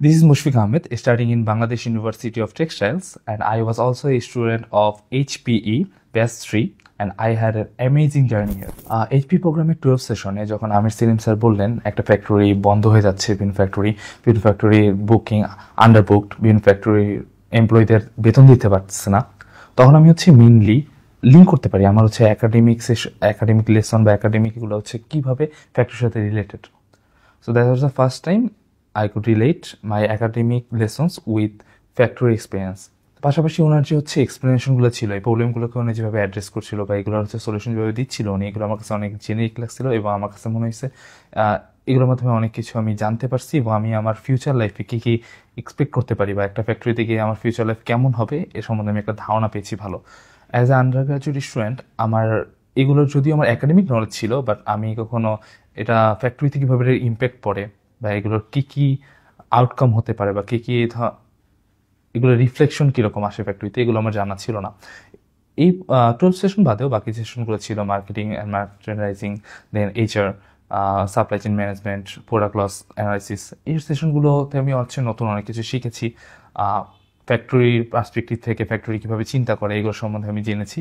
This is Mushfiq Ahmed, studying in Bangladesh University of Textiles, and I was also a student of HPE Batch 3, and I had an amazing journey here. HP প্রোগ্রামের 12 সেশনে যখন আমির Selim sir বললেন একটা factory বন্ধ হয়ে যাচ্ছে, বিভিন্ন factory booking under booked, বিভিন্ন ফ্যাক্টরি এমপ্লয়ীদের বেতন দিতে পারছে না, তখন আমি মেইনলি লিঙ্ক করতে পারি আমার একাডেমিক লেসন বা একাডেমিকগুলো কীভাবে ফ্যাক্টরির সাথে related. So that was the first time I could relate my academic lessons with factory experience. পাশাপাশি ওনার যে এক্সপ্লেনেশনগুলো ছিল, এই প্রবলেমগুলোকে উনি যেভাবে অ্যাড্রেস করছিল বা এগুলোর সলিউশন যেভাবে দিচ্ছিল উনি, এগুলো আমার কাছে অনেক জেনেরিক লাগছিল এবং আমার কাছে মনে হয়েছে এগুলোর মাধ্যমে অনেক কিছু আমি জানতে পারছি এবং আমি আমার ফিউচার লাইফে কী কী এক্সপেক্ট করতে পারি বা একটা ফ্যাক্টরিতে গিয়ে আমার ফিউচার লাইফ কেমন হবে এ সম্বন্ধে আমি একটা ধারণা পেয়েছি ভালো। As a under graduate student আমার এগুলোর যদিও আমার একাডেমিক নলেজ ছিল, বাট আমি কখনো এটা ফ্যাক্টরিতে কীভাবে ইম্প্যাক্ট পড়ে বা এগুলোর কী কী আউটকাম হতে পারে বা কী কী এগুলোর রিফ্লেকশন কীরকম আসে ফ্যাক্টরিতে, এগুলো আমার জানা ছিল না। এই 12 সেশন বাদেও বাকি সেশনগুলো ছিল marketing and merchandising, then HR, supply chain management, product loss analysis. এই সেশনগুলোতে আমি নতুন অনেক কিছু শিখেছি। ফ্যাক্টরির পার্সপেক্টিভ থেকে ফ্যাক্টরি কীভাবে চিন্তা করে এগুলো সম্বন্ধে আমি জেনেছি।